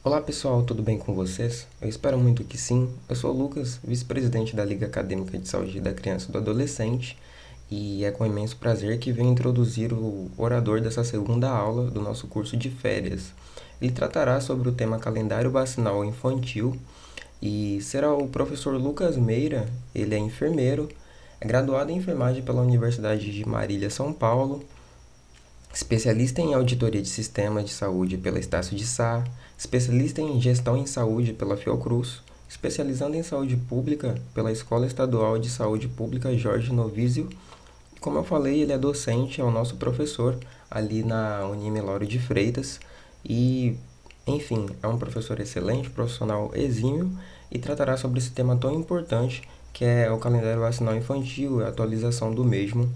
Olá pessoal, tudo bem com vocês? Eu espero muito que sim. Eu sou o Lucas, vice-presidente da Liga Acadêmica de Saúde da Criança e do Adolescente, e é com imenso prazer que venho introduzir o orador dessa segunda aula do nosso curso de férias. Ele tratará sobre o tema calendário vacinal infantil e será o professor Lucas Meira. Ele é enfermeiro, é graduado em enfermagem pela Universidade de Marília, São Paulo, especialista em auditoria de sistema de saúde pela Estácio de Sá, especialista em gestão em saúde pela Fiocruz, especializando em saúde pública pela Escola Estadual de Saúde Pública Jorge Novísio. Como eu falei, ele é docente, é o nosso professor ali na Unime Lauro de Freitas e, enfim, é um professor excelente, profissional exímio e tratará sobre esse tema tão importante que é o calendário vacinal infantil e a atualização do mesmo.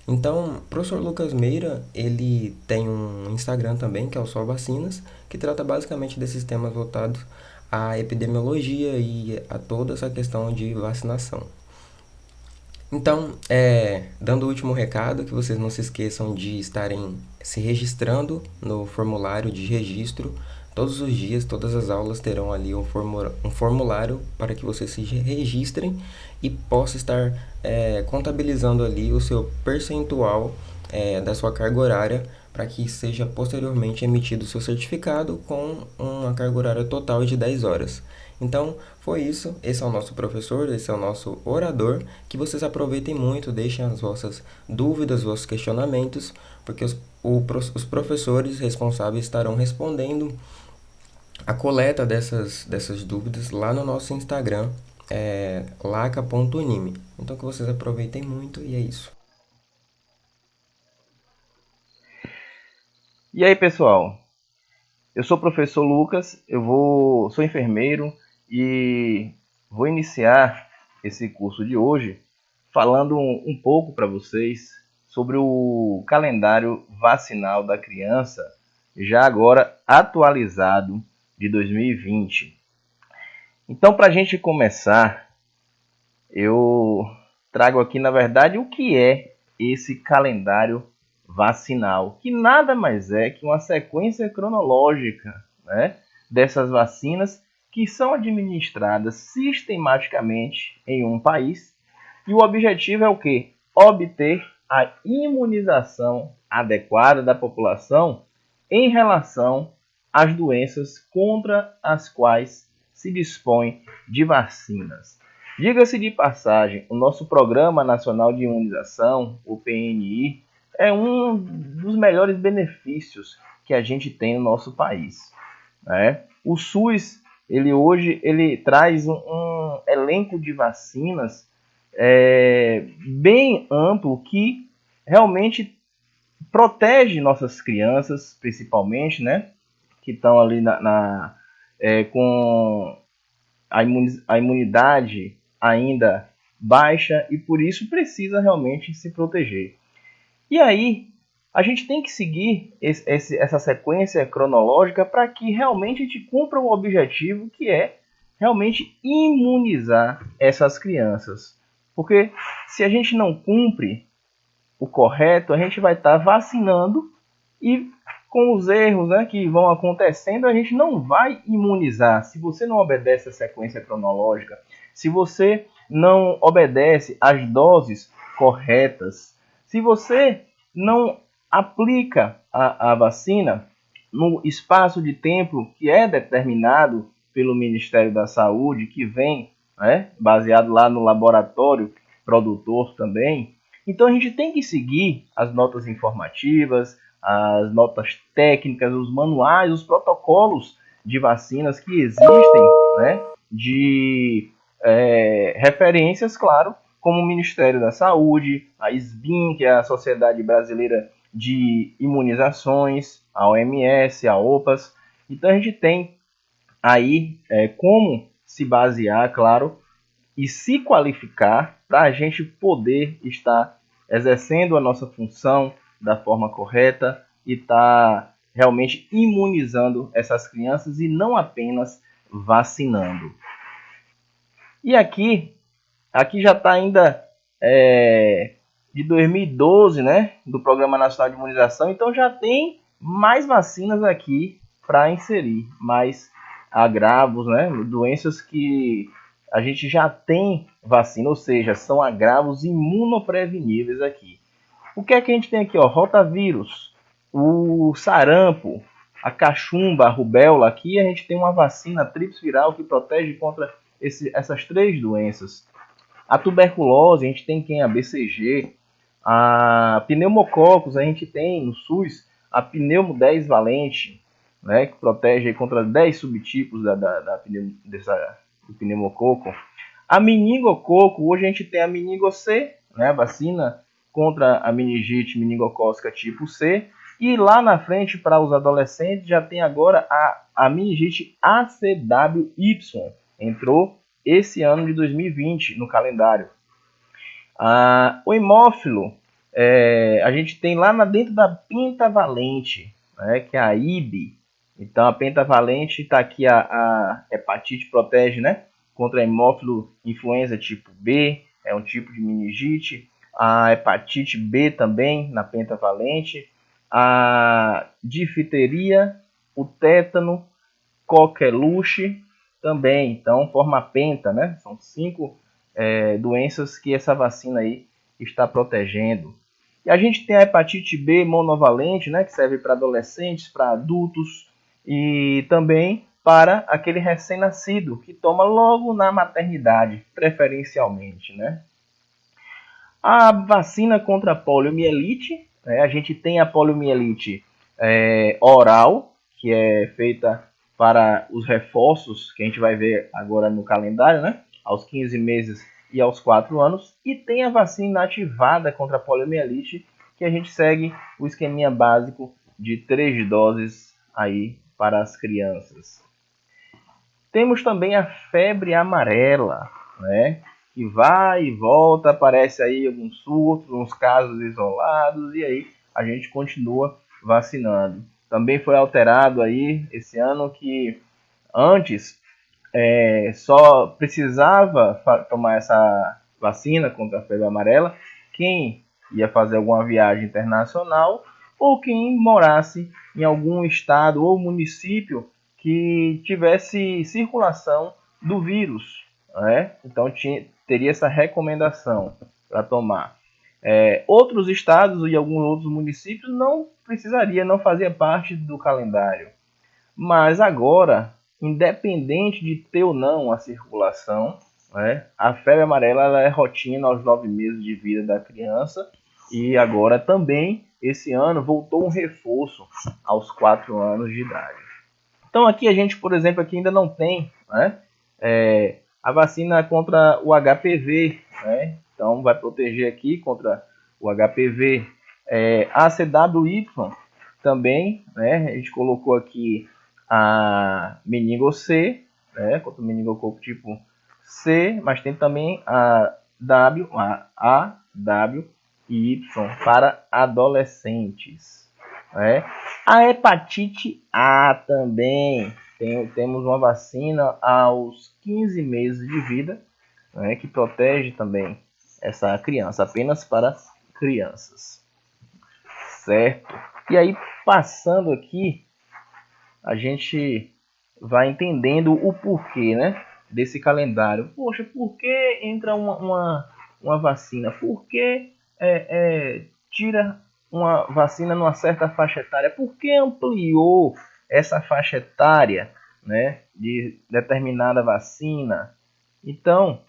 Então, o professor Lucas Meira, ele tem um Instagram também, que é o Só Vacinas, que trata basicamente desses temas voltados à epidemiologia e a toda essa questão de vacinação. Então, dando o último recado, que vocês não se esqueçam de estarem se registrando no formulário de registro. Todos os dias, todas as aulas terão ali um formulário para que vocês se registrem e possa estar contabilizando ali o seu percentual da sua carga horária para que seja posteriormente emitido o seu certificado com uma carga horária total de 10 horas. Então, foi isso. Esse é o nosso professor, esse é o nosso orador. Que vocês aproveitem muito, deixem as vossas dúvidas, os vossos questionamentos, porque os professores responsáveis estarão respondendo a coleta dessas dúvidas lá no nosso Instagram, laca.unime. Então, que vocês aproveitem muito e é isso. E aí, pessoal? Eu sou o professor Lucas, sou enfermeiro e vou iniciar esse curso de hoje falando um pouco para vocês sobre o calendário vacinal da criança, já agora atualizado de 2020. Então, para a gente começar, eu trago aqui, na verdade, o que é esse calendário vacinal, que nada mais é que uma sequência cronológica, né, dessas vacinas que são administradas sistematicamente em um país. E o objetivo é o quê? Obter a imunização adequada da população em relação às doenças contra as quais se dispõe de vacinas. Diga-se de passagem, o nosso Programa Nacional de Imunização, o PNI, é um dos melhores benefícios que a gente tem no nosso país, né? O SUS, ele traz um elenco de vacinas bem amplo que realmente protege nossas crianças, principalmente, né? Que estão ali com a imunidade ainda baixa e por isso precisa realmente se proteger. E aí, a gente tem que seguir essa sequência cronológica para que realmente a gente cumpra o objetivo que é realmente imunizar essas crianças. Porque se a gente não cumpre o correto, a gente vai estar vacinando e com os erros, né, que vão acontecendo, a gente não vai imunizar. Se você não obedece a sequência cronológica, se você não obedece às doses corretas, se você não aplica a vacina no espaço de tempo que é determinado pelo Ministério da Saúde, que vem, né, baseado lá no laboratório produtor também. Então a gente tem que seguir as notas informativas, as notas técnicas, os manuais, os protocolos de vacinas que existem, né, de referências, claro, como o Ministério da Saúde, a SBIM, que é a Sociedade Brasileira de Imunizações, a OMS, a OPAS. Então a gente tem aí como se basear, claro, e se qualificar para a gente poder estar exercendo a nossa função da forma correta e estar realmente imunizando essas crianças e não apenas vacinando. E aqui já está ainda de 2012, né, do Programa Nacional de Imunização, então já tem mais vacinas aqui para inserir mais agravos, né? Doenças que a gente já tem vacina, ou seja, são agravos imunopreveníveis aqui. O que é que a gente tem aqui? Ó? Rotavírus, o sarampo, a cachumba, a rubéola. Aqui a gente tem uma vacina tríplice viral que protege contra essas 3 doenças. A tuberculose, a gente tem quem? A BCG. A pneumococos, a gente tem no SUS a pneumo 10 valente, né, que protege contra 10 subtipos do pneumococo. A meningococo, hoje a gente tem a meningo-C, né, a vacina contra a meningite meningocócica tipo C. E lá na frente, para os adolescentes, já tem agora a meningite ACWY. Entrou esse ano de 2020 no calendário. O hemófilo, a gente tem lá dentro da pentavalente, né, que é a IB. Então, a pentavalente está aqui, a hepatite protege, né, contra a hemófilo influenza tipo B, é um tipo de meningite. A hepatite B também, na pentavalente. A difteria, o tétano, coqueluche também. Então, forma penta, né? São 5 doenças que essa vacina aí está protegendo. E a gente tem a hepatite B monovalente, né, que serve para adolescentes, para adultos e também para aquele recém-nascido que toma logo na maternidade, preferencialmente, né? A vacina contra a poliomielite, né, a gente tem a poliomielite oral, que é feita para os reforços, que a gente vai ver agora no calendário, né? Aos 15 meses e aos 4 anos. E tem a vacina inativada contra a poliomielite, que a gente segue o esqueminha básico de 3 doses aí para as crianças. Temos também a febre amarela, né? Que vai e volta, aparece aí alguns surtos, uns casos isolados, e aí a gente continua vacinando. Também foi alterado aí esse ano que antes só precisava tomar essa vacina contra a febre amarela quem ia fazer alguma viagem internacional ou quem morasse em algum estado ou município que tivesse circulação do vírus, né? Então teria essa recomendação para tomar. Outros estados e alguns outros municípios não precisaria, não fazia parte do calendário. Mas agora, independente de ter ou não a circulação, né, a febre amarela ela é rotina aos 9 meses de vida da criança e agora também, esse ano, voltou um reforço aos 4 anos de idade. Então aqui a gente, por exemplo, aqui ainda não tem, né, a vacina contra o HPV, né? Então vai proteger aqui contra o HPV, ACWY também, né? A gente colocou aqui a meningo C, né? Contra o meningococo tipo C, mas tem também a AWY para adolescentes, né? A hepatite A também. Temos uma vacina aos 15 meses de vida, né, que protege também essa criança, apenas para crianças. Certo? E aí, passando aqui, a gente vai entendendo o porquê, né, desse calendário. Poxa, por que entra uma vacina? Por que tira uma vacina numa certa faixa etária? Por que ampliou essa faixa etária, né, de determinada vacina? Então,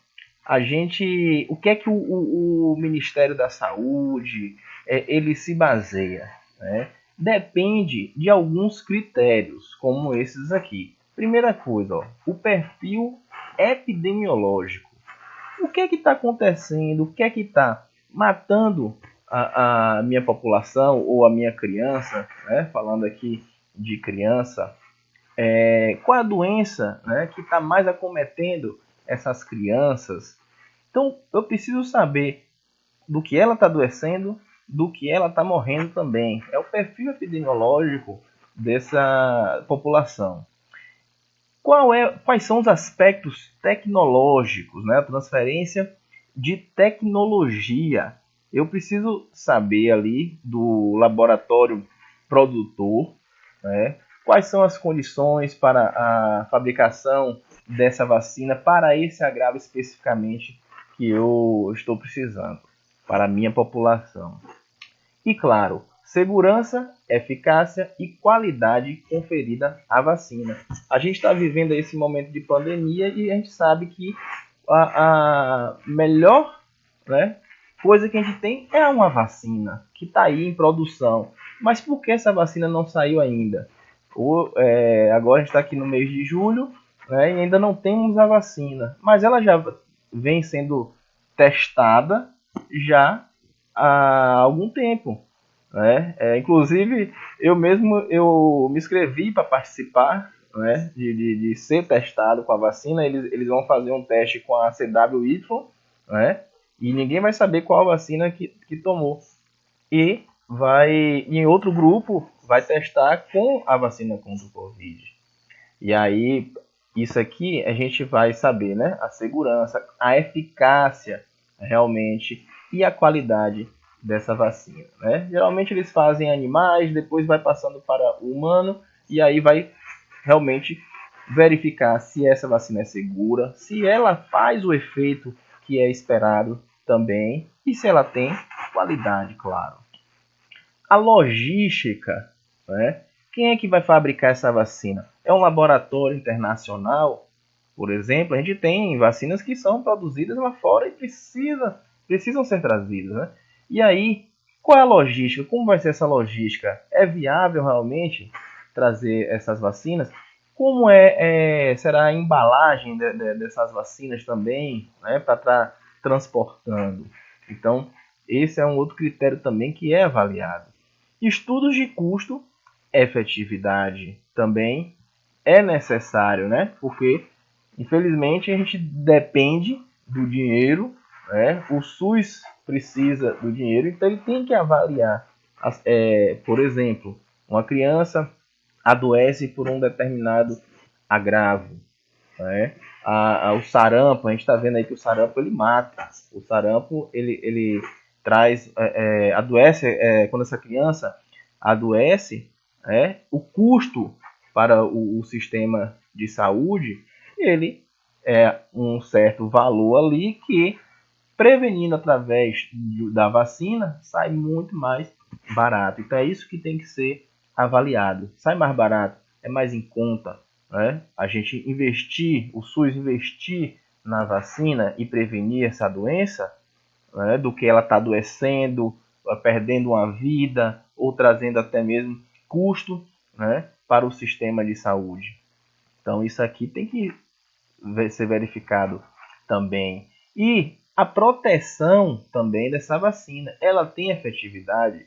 o que é que o Ministério da Saúde ele se baseia, né? Depende de alguns critérios, como esses aqui. Primeira coisa, ó, o perfil epidemiológico. O que é que está acontecendo? O que é que está matando a minha população ou a minha criança, né? Falando aqui de criança, qual a doença, né, que está mais acometendo essas crianças? Então, eu preciso saber do que ela está adoecendo, do que ela está morrendo também. É o perfil epidemiológico dessa população. Quais são os aspectos tecnológicos, né? A transferência de tecnologia. Eu preciso saber ali do laboratório produtor, né, quais são as condições para a fabricação dessa vacina para esse agravo especificamente que eu estou precisando para a minha população. E claro, segurança, eficácia e qualidade conferida à vacina. A gente está vivendo esse momento de pandemia e a gente sabe que a melhor, né, coisa que a gente tem é uma vacina que está aí em produção. Mas por que essa vacina não saiu ainda? Agora a gente está aqui no mês de julho, né, e ainda não temos a vacina. Mas ela já vem sendo testada já há algum tempo. Né? Inclusive, eu me inscrevi para participar, né, de ser testado com a vacina. Eles vão fazer um teste com a CWY, né, e ninguém vai saber qual vacina que tomou. E em outro grupo, vai testar com a vacina contra o Covid. E aí, isso aqui a gente vai saber, né, a segurança, a eficácia realmente e a qualidade dessa vacina, né? Geralmente eles fazem animais, depois vai passando para o humano e aí vai realmente verificar se essa vacina é segura, se ela faz o efeito que é esperado também e se ela tem qualidade, claro. A logística, né? Quem é que vai fabricar essa vacina? É um laboratório internacional, por exemplo. A gente tem vacinas que são produzidas lá fora e precisam ser trazidas, né? E aí, qual é a logística? Como vai ser essa logística? É viável realmente trazer essas vacinas? Como será a embalagem dessas vacinas também, né, para estar transportando? Então, esse é um outro critério também que é avaliado. Estudos de custo, efetividade também é necessário, né? Porque, infelizmente, a gente depende do dinheiro, né? O SUS precisa do dinheiro, então ele tem que avaliar. Por exemplo, uma criança adoece por um determinado agravo, né? O sarampo, a gente está vendo aí que o sarampo ele mata. O sarampo ele traz, adoece, quando essa criança adoece, o custo para o sistema de saúde, ele é um certo valor ali que, prevenindo através da vacina, sai muito mais barato. Então é isso que tem que ser avaliado. Sai mais barato, é mais em conta, né? A gente o SUS investir na vacina e prevenir essa doença, né, do que ela está adoecendo, perdendo uma vida ou trazendo até mesmo custo, né, para o sistema de saúde. Então isso aqui tem que ser verificado também. E a proteção também dessa vacina, ela tem efetividade?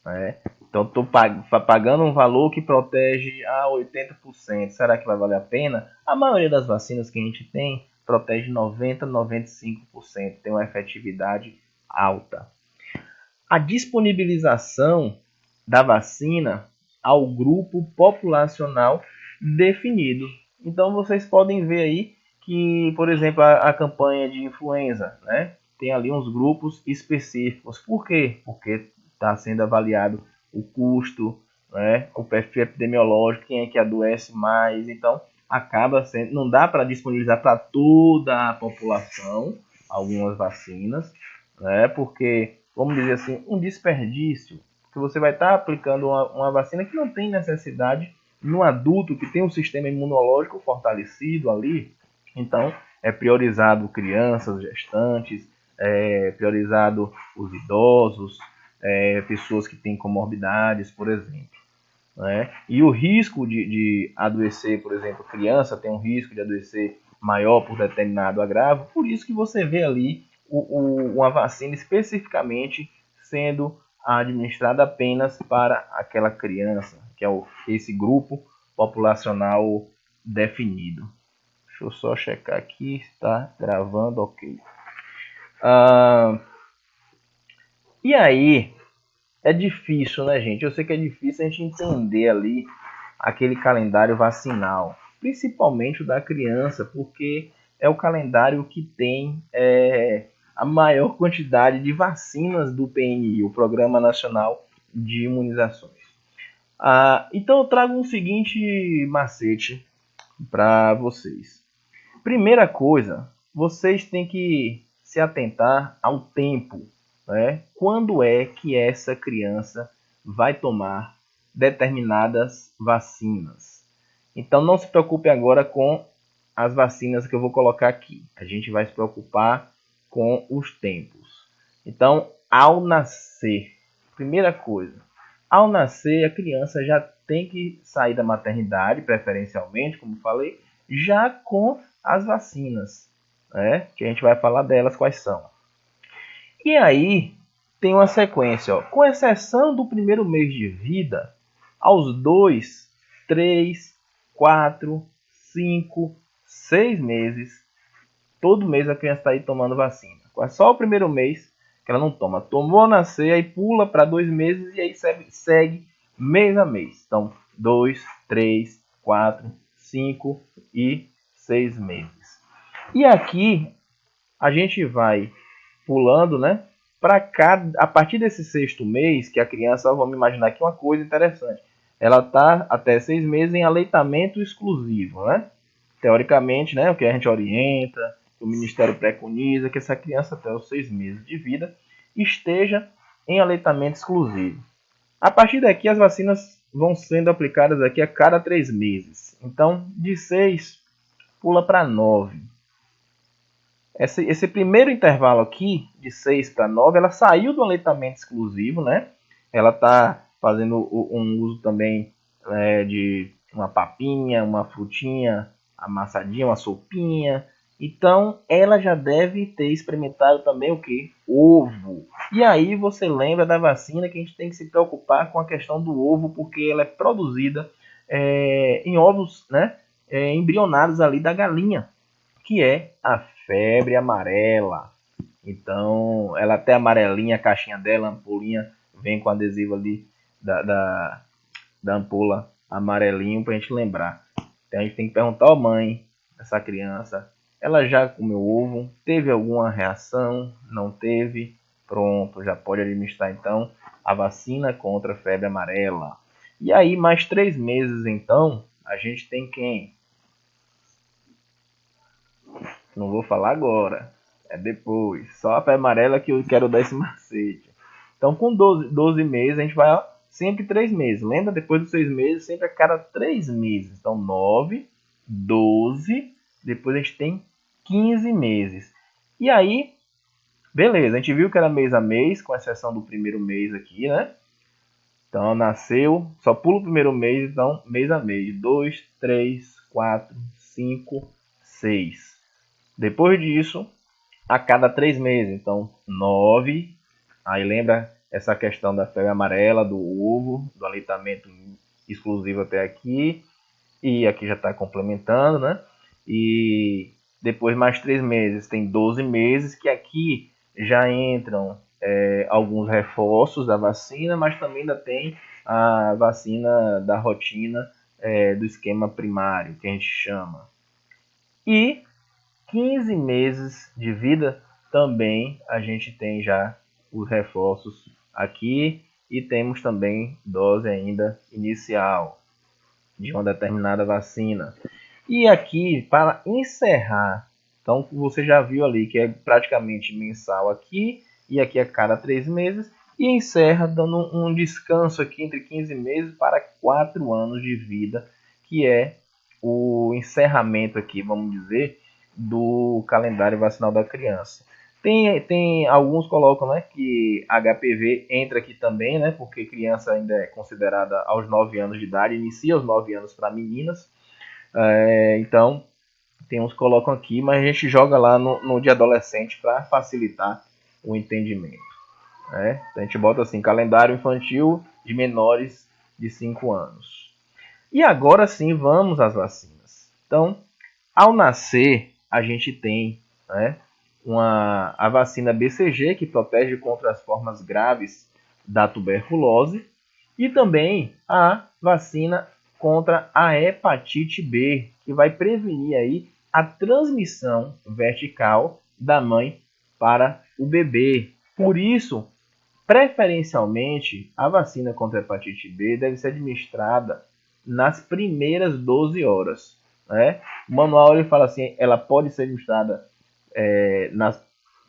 Né? Então estou pagando um valor que protege a 80%. Será que vai valer a pena? A maioria das vacinas que a gente tem protege 90, 95%. Tem uma efetividade alta. A disponibilização da vacina ao grupo populacional definido. Então vocês podem ver aí que, por exemplo, a campanha de influenza, né, tem ali uns grupos específicos. Por quê? Porque está sendo avaliado o custo, né, o perfil epidemiológico, quem é que adoece mais. Então acaba sendo, não dá para disponibilizar para toda a população algumas vacinas, né, porque, vamos dizer assim, um desperdício, que você vai estar aplicando uma vacina que não tem necessidade no adulto que tem um sistema imunológico fortalecido ali. Então é priorizado crianças, gestantes, priorizado os idosos, pessoas que têm comorbidades, por exemplo. Né? E o risco de adoecer, por exemplo, criança tem um risco de adoecer maior por determinado agravo, por isso que você vê ali uma vacina especificamente sendo administrada apenas para aquela criança, que é esse grupo populacional definido. Deixa eu só checar aqui, está gravando, ok. E aí, é difícil, né, gente? Eu sei que é difícil a gente entender ali aquele calendário vacinal, principalmente o da criança, porque é o calendário que tem a maior quantidade de vacinas do PNI, o Programa Nacional de Imunizações. Então eu trago um seguinte macete para vocês. Primeira coisa, vocês têm que se atentar ao tempo, né? Quando é que essa criança vai tomar determinadas vacinas? Então não se preocupe agora com as vacinas que eu vou colocar aqui. A gente vai se preocupar com os tempos. Então, ao nascer, primeira coisa, ao nascer a criança já tem que sair da maternidade, preferencialmente, como falei, já com as vacinas, né? Que a gente vai falar delas quais são. E aí tem uma sequência, ó. Com exceção do primeiro mês de vida, aos 2, 3, 4, 5, 6 meses, todo mês a criança está aí tomando vacina. É só o primeiro mês que ela não toma. Tomou a nascer, aí pula para 2 meses e aí segue mês a mês. Então, 2, 3, 4, 5 e 6 meses. E aqui a gente vai pulando, né? A partir desse sexto mês, que a criança, vamos imaginar aqui uma coisa interessante. Ela está até 6 meses em aleitamento exclusivo, né? Teoricamente, né? O que a gente orienta, o Ministério preconiza, que essa criança até os 6 meses de vida esteja em aleitamento exclusivo. A partir daqui, as vacinas vão sendo aplicadas aqui a cada 3 meses. Então, de 6, pula para 9. Esse primeiro intervalo aqui, de 6 para 9, ela saiu do aleitamento exclusivo, né? Ela está fazendo um uso também de uma papinha, uma frutinha amassadinha, uma sopinha. Então, ela já deve ter experimentado também o que? Ovo. E aí você lembra da vacina que a gente tem que se preocupar com a questão do ovo, porque ela é produzida em ovos, né? Embrionados ali da galinha, que é a febre amarela. Então, ela até amarelinha, a caixinha dela, a ampolinha, vem com adesivo ali da ampola amarelinho pra gente lembrar. Então a gente tem que perguntar, ó mãe, essa criança, ela já comeu ovo? Teve alguma reação? Não teve? Pronto, já pode administrar então a vacina contra a febre amarela. E aí, mais 3 meses então, a gente tem quem? Não vou falar agora, é depois. Só a febre amarela que eu quero dar esse macete. Então, com 12 meses, a gente vai sempre 3 meses. Lembra? Depois dos 6 meses, sempre a cada 3 meses. Então, 9, 12, depois a gente tem 15 meses. E aí, beleza, a gente viu que era mês a mês, com exceção do primeiro mês aqui, né? Então, nasceu, só pula o primeiro mês, então, mês a mês. 2, 3, 4, 5, 6. Depois disso, a cada 3 meses. Então, 9. Aí lembra essa questão da febre amarela, do ovo, do aleitamento exclusivo até aqui. E aqui já está complementando, né? E depois mais 3 meses, tem 12 meses, que aqui já entram alguns reforços da vacina, mas também ainda tem a vacina da rotina do esquema primário, que a gente chama. E 15 meses de vida também a gente tem já os reforços aqui e temos também dose ainda inicial de uma determinada vacina. E aqui, para encerrar, então você já viu ali que é praticamente mensal aqui e aqui a cada 3 meses, e encerra dando um descanso aqui entre 15 meses para 4 anos de vida, que é o encerramento aqui, vamos dizer, do calendário vacinal da criança. Tem alguns colocam, né, que HPV entra aqui também, né, porque criança ainda é considerada aos 9 anos de idade, inicia aos 9 anos para meninas. Então, tem uns que colocam aqui, mas a gente joga lá no de adolescente para facilitar o entendimento. Né? Então a gente bota assim, calendário infantil de menores de 5 anos. E agora sim, vamos às vacinas. Então, ao nascer, a gente tem, né, a vacina BCG, que protege contra as formas graves da tuberculose, e também a vacina contra a hepatite B, que vai prevenir aí a transmissão vertical da mãe para o bebê. Por isso Preferencialmente, a vacina contra a hepatite B deve ser administrada nas primeiras 12 horas. Né? O manual ele fala assim, ela pode ser administrada nas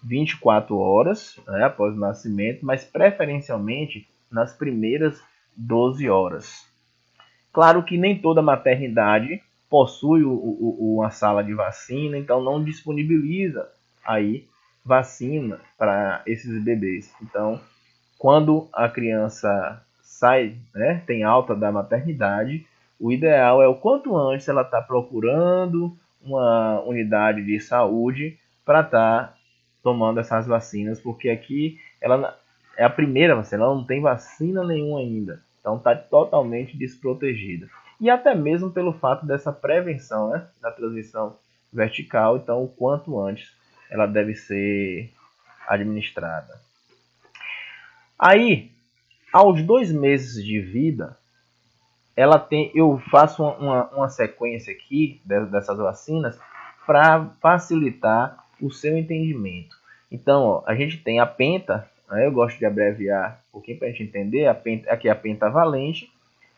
24 horas, né, após o nascimento, mas preferencialmente nas primeiras 12 horas. Claro que nem toda maternidade possui uma sala de vacina, então não disponibiliza aí vacina para esses bebês. Então, quando a criança sai, né, tem alta da maternidade, o ideal é o quanto antes ela está procurando uma unidade de saúde para estar tomando essas vacinas, porque aqui ela é a primeira vacina, ela não tem vacina nenhuma ainda, então está totalmente desprotegida. E até mesmo pelo fato dessa prevenção, né, da transmissão vertical, então o quanto antes ela deve ser administrada. Aí, aos 2 meses de vida, eu faço uma sequência aqui dessas vacinas para facilitar o seu entendimento. Então, ó, a gente tem a penta, né, eu gosto de abreviar um pouquinho para a gente entender, aqui é a pentavalente,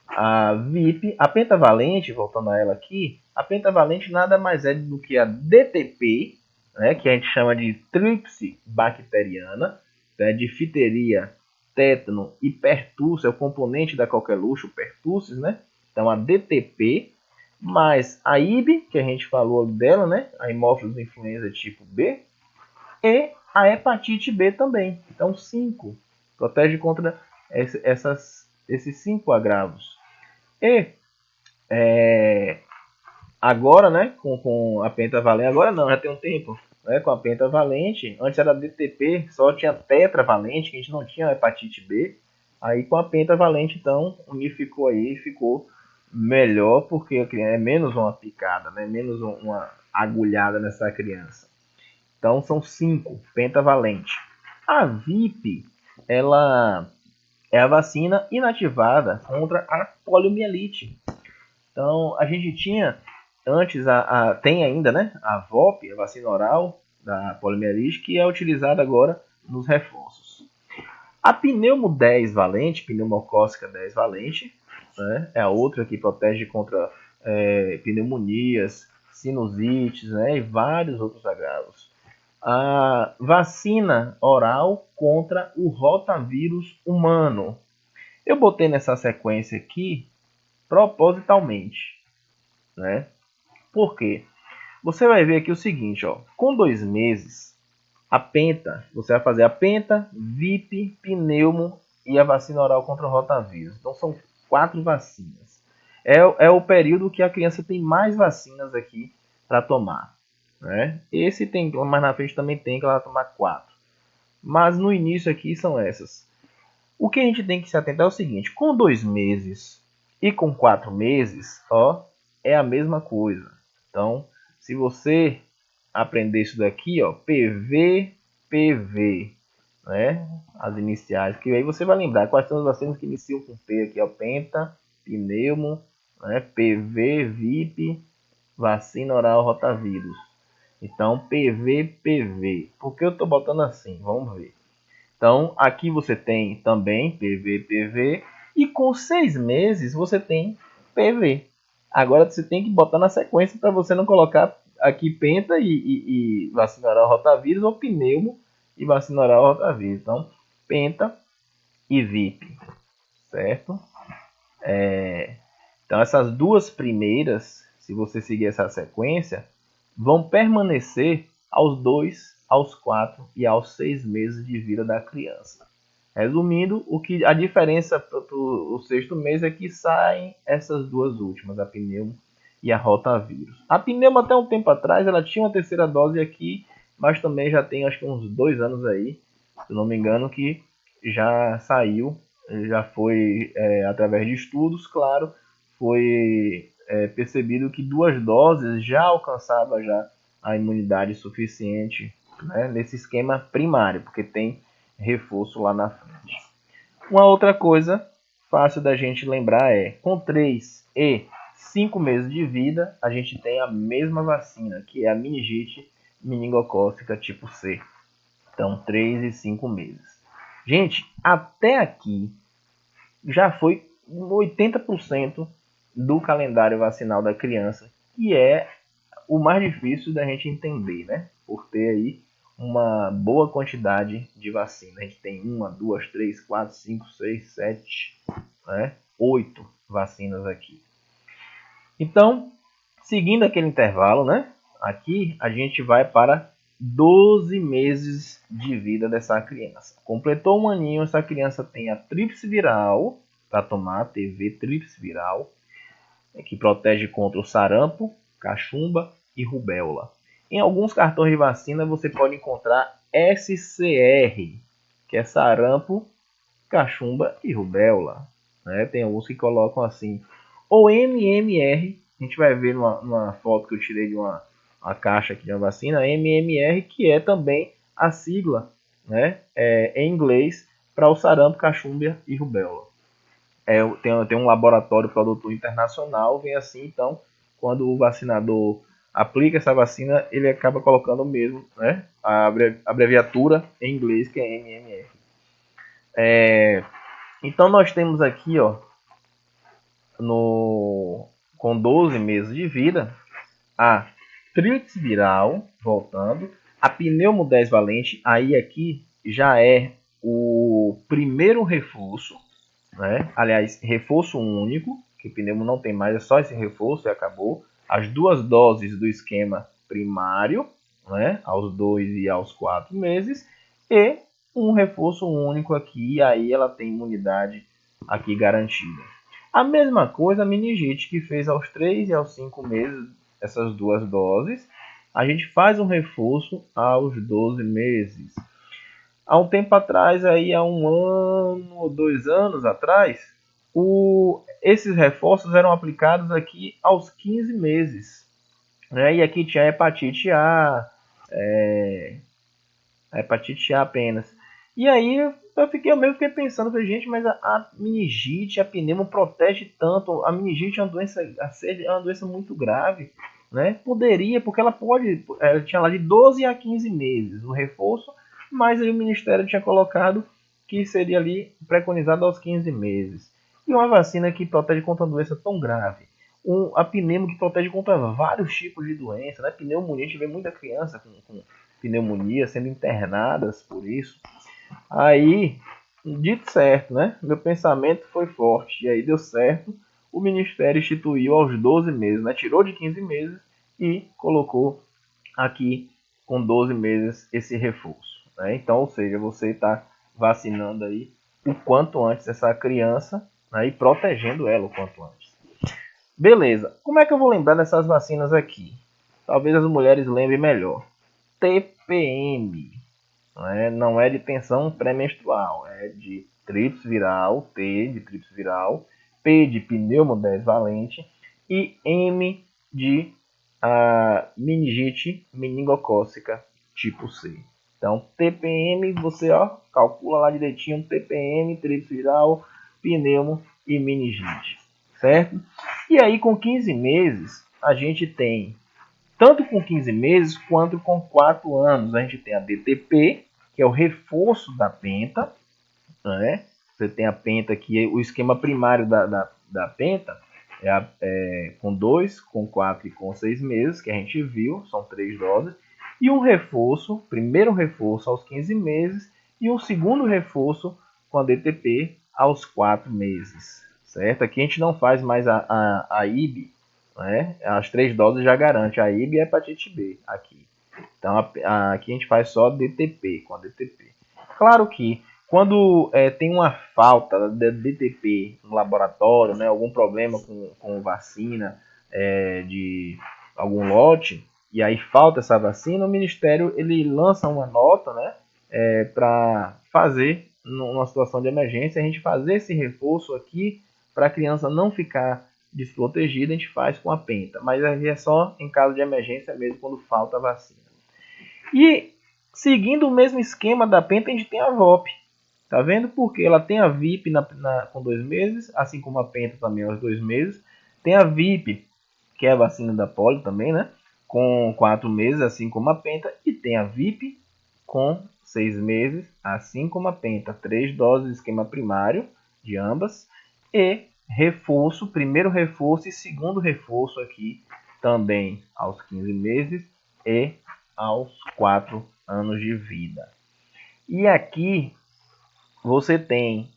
a VIP, a pentavalente, voltando a ela aqui, a pentavalente nada mais é do que a DTP, né, que a gente chama de tríplice bacteriana, né, difteria, tétano e pertússia, é o componente da coqueluche, o pertussis, né? Então a DTP, mais a IB, que a gente falou dela, né? A Haemophilus influenza tipo B, e a hepatite B também. Então 5, protege contra esses 5 agravos. E agora, né, com a pentavalente, agora não, já tem um tempo, né, com a pentavalente, antes era DTP, só tinha tetravalente, que a gente não tinha hepatite B, aí com a pentavalente, então, unificou aí, ficou melhor, porque é menos uma picada, né, menos uma agulhada nessa criança. Então, são 5, pentavalente. A VIP, ela é a vacina inativada contra a poliomielite. Então, a gente tinha antes, tem ainda, né, a VOP, a vacina oral da poliomielite, que é utilizada agora nos reforços. A pneumo 10 valente, pneumocócica 10 valente, né, é a outra que protege contra pneumonias, sinusites, né, e vários outros agravos. A vacina oral contra o rotavírus humano. Eu botei nessa sequência aqui propositalmente, né? Por quê? Você vai ver aqui o seguinte, ó, com 2 meses, a penta, você vai fazer a penta, VIP, pneumo e a vacina oral contra o rotavírus. Então são 4 vacinas. É o período que a criança tem mais vacinas aqui para tomar, né? Esse tem, mais na frente também tem que ela vai tomar 4. Mas no início aqui são essas. O que a gente tem que se atentar é o seguinte, com 2 meses e com 4 meses, ó, é a mesma coisa. Então, se você aprender isso daqui, ó, PV, PV, né? As iniciais, que aí você vai lembrar quais são as vacinas que iniciam com P aqui, ó, penta, pneumo, né? PV, VIP, vacina oral rotavírus. Então, PV, PV. Por que eu estou botando assim? Vamos ver. Então, aqui você tem também PV, PV, e com 6 meses você tem PV. Agora você tem que botar na sequência para você não colocar aqui penta e vacina oral rotavírus ou pneumo e vacina oral rotavírus. Então, penta e VIP, certo? Então, essas duas primeiras, se você seguir essa sequência, vão permanecer aos 2, aos 4 e aos 6 meses de vida da criança. Resumindo, a diferença para o 6º mês é que saem essas duas últimas, a pneumo e a rotavírus. A pneumo até um tempo atrás ela tinha uma terceira dose aqui, mas também já tem acho que uns 2 anos aí, se não me engano, que já saiu, já foi através de estudos, claro, foi percebido que 2 doses já alcançava já a imunidade suficiente, né, nesse esquema primário, porque tem reforço lá na frente. Uma outra coisa fácil da gente lembrar é, com 3 e 5 meses de vida, a gente tem a mesma vacina, que é a meningite meningocócica tipo C. Então, 3 e 5 meses. Gente, até aqui já foi 80% do calendário vacinal da criança, que é o mais difícil da gente entender, né? Por ter aí uma boa quantidade de vacina. A gente tem uma, duas, três, quatro, cinco, seis, sete, né? 8 vacinas aqui. Então, seguindo aquele intervalo, né? Aqui a gente vai para 12 meses de vida dessa criança. Completou um aninho, essa criança tem a tríplice viral para tomar, TV tríplice viral, que protege contra o sarampo, cachumba e rubéola. Em alguns cartões de vacina você pode encontrar SCR, que é sarampo, cachumba e rubéola. Né? Tem alguns que colocam assim. Ou MMR, a gente vai ver numa foto que eu tirei de uma caixa aqui de uma vacina, MMR, que é também a sigla, né? Em inglês para o sarampo, cachumba e rubéola. Tem um laboratório produtor internacional, vem assim, então, quando o vacinador aplica essa vacina, ele acaba colocando mesmo, né, a abreviatura em inglês, que é MMR. Então, nós temos aqui, ó, com 12 meses de vida, a tríplice viral, voltando, a pneumo 10 valente, aí aqui já é o primeiro reforço, né? Aliás, reforço único, que o pneumo não tem mais, é só esse reforço e acabou. As 2 doses do esquema primário, né? Aos 2 e aos 4 meses, e um reforço único aqui, e aí ela tem imunidade aqui garantida. A mesma coisa a meningite, que fez aos 3 e aos 5 meses essas 2 doses. A gente faz um reforço aos 12 meses. Há um tempo atrás, aí, há um ano ou 2 anos atrás, esses reforços eram aplicados aqui aos 15 meses. Né? E aqui tinha hepatite A, a hepatite A apenas. E aí eu mesmo fiquei pensando, falei, gente, mas a meningite, a pneumo protege tanto. A meningite é uma doença, é uma doença muito grave. Né? Poderia, porque ela tinha lá de 12 a 15 meses o reforço, mas aí o Ministério tinha colocado que seria ali preconizado aos 15 meses. E uma vacina que protege contra uma doença tão grave. A pneumo que protege contra vários tipos de doença, né? Pneumonia, a gente vê muita criança com pneumonia sendo internadas por isso. Aí, dito certo, né? Meu pensamento foi forte. E aí deu certo. O Ministério instituiu aos 12 meses, né? Tirou de 15 meses e colocou aqui com 12 meses esse reforço. Né? Então, ou seja, você está vacinando aí o quanto antes essa criança, né? E protegendo ela o quanto antes. Beleza. Como é que eu vou lembrar dessas vacinas aqui? Talvez as mulheres lembrem melhor. TPM. Não é de tensão pré-menstrual, é de tríplice viral, T de tríplice viral, P de pneumo 10 valente e M de meningite meningocócica tipo C. Então, TPM, você calcula lá direitinho, TPM, tríplice viral, pneumo e meningite, certo? E aí, com 15 meses, a gente tem, tanto com 15 meses quanto com 4 anos, a gente tem a DTP, que é o reforço da penta, né? Você tem a penta, que o esquema primário da penta é com 2, com 4 e com 6 meses, que a gente viu, são 3 doses, e um reforço, primeiro reforço aos 15 meses, e um segundo reforço com a DTP aos 4 meses, certo? Aqui a gente não faz mais a IB, né? As 3 doses já garante a IB e a hepatite B aqui. Então aqui a gente faz só DTP, com a DTP. Claro que quando tem uma falta de DTP no laboratório, né, algum problema com vacina de algum lote, e aí falta essa vacina, o Ministério ele lança uma nota, né, para fazer, numa situação de emergência, a gente fazer esse reforço aqui para a criança não ficar desprotegida, a gente faz com a penta. Mas aí é só em caso de emergência mesmo, quando falta a vacina. E seguindo o mesmo esquema da penta, a gente tem a VOP. Tá vendo? Porque ela tem a VIP com 2 meses, assim como a penta também aos 2 meses. Tem a VIP, que é a vacina da polio também, né? Com 4 meses, assim como a penta. E tem a VIP com 6 meses, assim como a penta, 3 doses de esquema primário de ambas, e reforço, primeiro reforço e segundo reforço aqui também aos 15 meses e aos 4 anos de vida. E aqui você tem,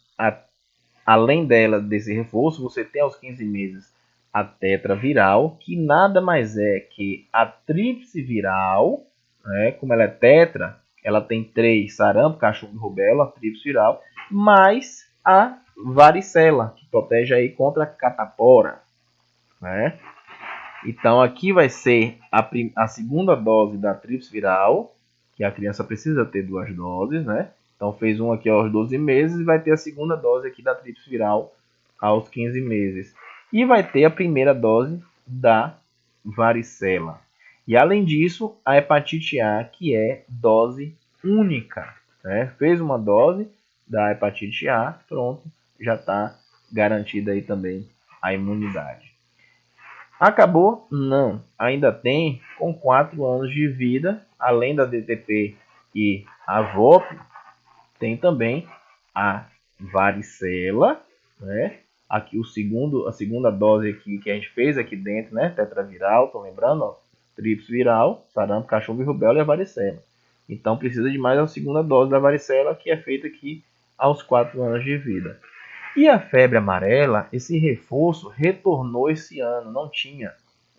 além desse reforço, você tem aos 15 meses a tetraviral, que nada mais é que a tríplice viral, né? Como ela é tetra, ela tem 3, sarampo, cachumba e rubéola, a tríplice viral, mais a varicela, que protege aí contra a catapora, né? Então aqui vai ser a segunda dose da tríplice viral, que a criança precisa ter 2 doses, né? Então fez um aqui aos 12 meses e vai ter a segunda dose aqui da tríplice viral aos 15 meses. E vai ter a primeira dose da varicela. E além disso, a hepatite A, que é dose única, né? Fez uma dose da hepatite A, pronto, já está garantida aí também a imunidade. Acabou? Não. Ainda tem, com 4 anos de vida, além da DTP e a VOP, tem também a varicela, né? Aqui a segunda dose aqui que a gente fez aqui dentro, né? Tetraviral, tô lembrando, ó. Tríplice viral, sarampo, cachumba e rubéola e a varicela. Então precisa de mais uma segunda dose da varicela, que é feita aqui aos 4 anos de vida. E a febre amarela, esse reforço retornou esse ano, não tinha,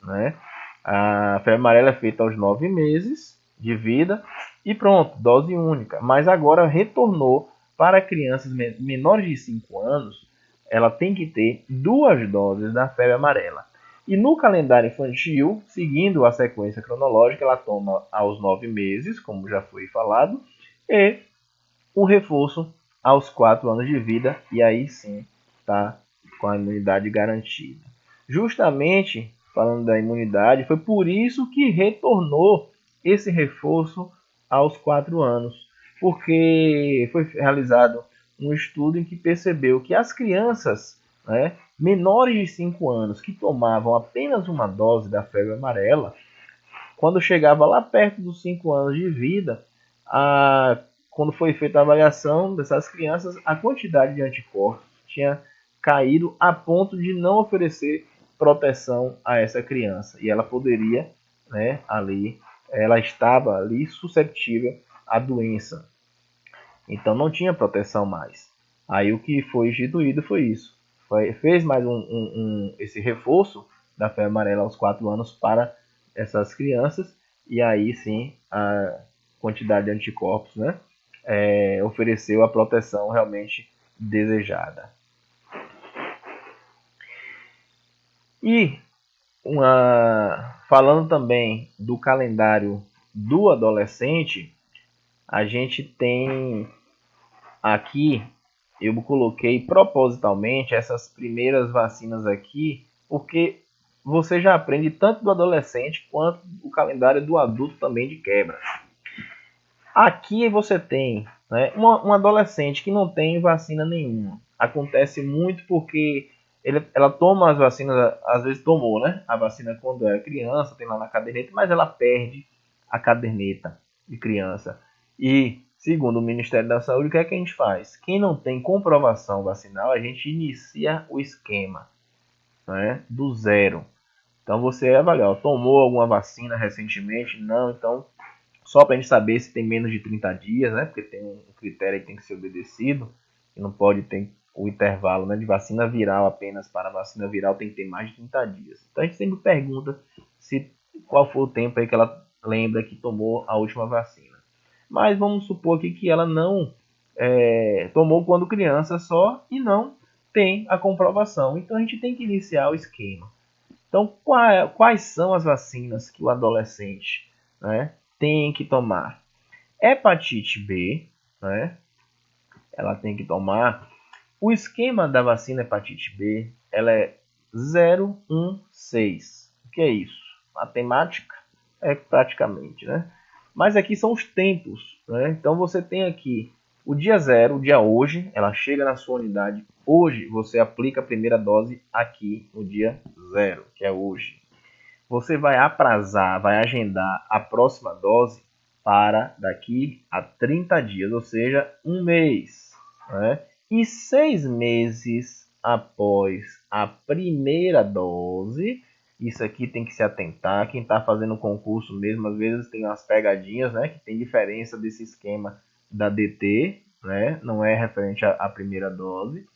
né? A febre amarela é feita aos 9 meses de vida e pronto, dose única. Mas agora retornou para crianças menores de 5 anos, ela tem que ter 2 doses da febre amarela. E no calendário infantil, seguindo a sequência cronológica, ela toma aos 9 meses, como já foi falado, e o reforço aos 4 anos de vida, e aí sim está com a imunidade garantida. Justamente falando da imunidade, foi por isso que retornou esse reforço aos 4 anos, porque foi realizado um estudo em que percebeu que as crianças, né, menores de 5 anos que tomavam apenas uma dose da febre amarela, quando chegava lá perto dos 5 anos de vida, quando foi feita a avaliação dessas crianças, a quantidade de anticorpos tinha caído a ponto de não oferecer proteção a essa criança. E ela poderia, né, ela estava ali susceptível à doença. Então não tinha proteção mais. Aí o que foi instituído foi isso. Fez mais esse reforço da febre amarela aos 4 anos para essas crianças. E aí sim a quantidade de anticorpos, né, ofereceu a proteção realmente desejada. E falando também do calendário do adolescente, a gente tem aqui, eu coloquei propositalmente essas primeiras vacinas aqui, porque você já aprende tanto do adolescente quanto o calendário do adulto também de quebra. Aqui você tem, né, um adolescente que não tem vacina nenhuma. Acontece muito porque ela toma as vacinas, às vezes tomou, né, a vacina quando era criança, tem lá na caderneta, mas ela perde a caderneta de criança. E, segundo o Ministério da Saúde, o que é que a gente faz? Quem não tem comprovação vacinal, a gente inicia o esquema, né, do zero. Então você avalia, tomou alguma vacina recentemente? Não, então só para a gente saber se tem menos de 30 dias, né? Porque tem um critério que tem que ser obedecido, e não pode ter o intervalo, né, de vacina viral apenas para vacina viral, tem que ter mais de 30 dias. Então a gente sempre pergunta qual foi o tempo aí que ela lembra que tomou a última vacina. Mas vamos supor aqui que ela não tomou quando criança só e não tem a comprovação. Então a gente tem que iniciar o esquema. Então quais são as vacinas que o adolescente, né, tem que tomar? Hepatite B, né? Ela tem que tomar. O esquema da vacina hepatite B, ela é 016. O que é isso? Matemática é praticamente, né? Mas aqui são os tempos, né? Então você tem aqui o dia 0, o dia hoje, ela chega na sua unidade. Hoje você aplica a primeira dose aqui no dia 0, que é hoje. Você vai aprazar, vai agendar a próxima dose para daqui a 30 dias, ou seja, um mês, né? E 6 meses após a primeira dose, isso aqui tem que se atentar. Quem está fazendo concurso mesmo, às vezes tem umas pegadinhas, né? Que tem diferença desse esquema da DT, né? Não é referente à primeira dose.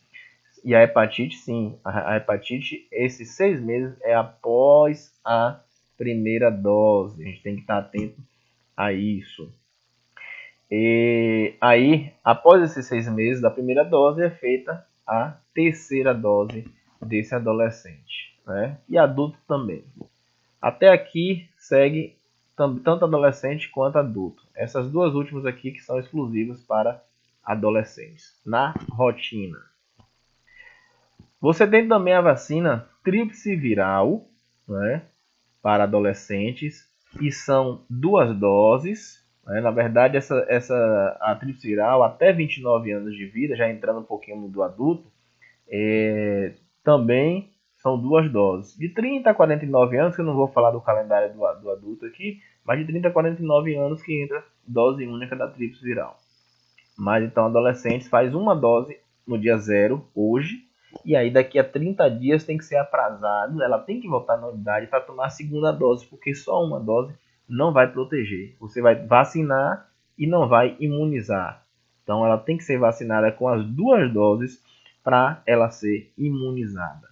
E a hepatite, sim. A hepatite, esses 6 meses é após a primeira dose. A gente tem que estar atento a isso. E aí, após esses 6 meses da primeira dose, é feita a terceira dose desse adolescente, né? E adulto também. Até aqui segue tanto adolescente quanto adulto. Essas duas últimas aqui que são exclusivas para adolescentes. Na rotina. Você tem também a vacina tríplice viral, né, para adolescentes, e são 2 doses. Né? Na verdade, a tríplice viral até 29 anos de vida, já entrando um pouquinho do adulto, também são 2 doses. De 30 a 49 anos, que eu não vou falar do calendário do adulto aqui, mas de 30 a 49 anos que entra dose única da tríplice viral. Mas então, adolescentes faz uma dose no dia 0, hoje, e aí daqui a 30 dias tem que ser aprazado, ela tem que voltar na unidade para tomar a segunda dose, porque só uma dose não vai proteger. Você vai vacinar e não vai imunizar. Então ela tem que ser vacinada com as 2 doses para ela ser imunizada,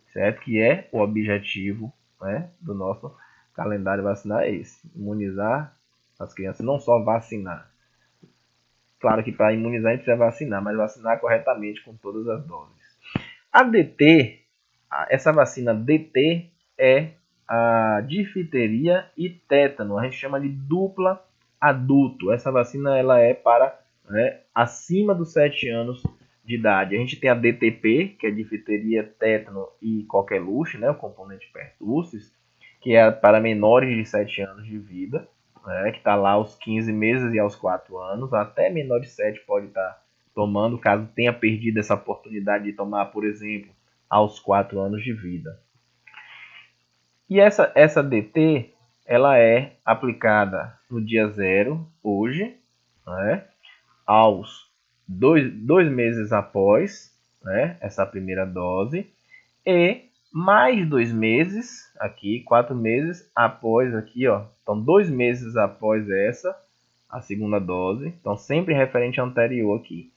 certo? Que é o objetivo, né, do nosso calendário vacinal, é esse: imunizar as crianças, não só vacinar. Claro que para imunizar a gente precisa vacinar, mas vacinar corretamente com todas as doses. A DT, essa vacina DT é a difteria e tétano. A gente chama de dupla adulto. Essa vacina ela é para, né, acima dos 7 anos de idade. A gente tem a DTP, que é difteria, tétano e coqueluche, né, o componente pertussis, que é para menores de 7 anos de vida, né, que está lá aos 15 meses e aos 4 anos. Até menor de 7 pode estar tomando, caso tenha perdido essa oportunidade de tomar, por exemplo, aos 4 anos de vida. E essa DT, ela é aplicada no dia 0, hoje, né, aos 2 meses após, né, essa primeira dose, e mais 2 meses, aqui, 4 meses após, aqui, ó, então 2 meses após a segunda dose, então sempre referente ao anterior aqui.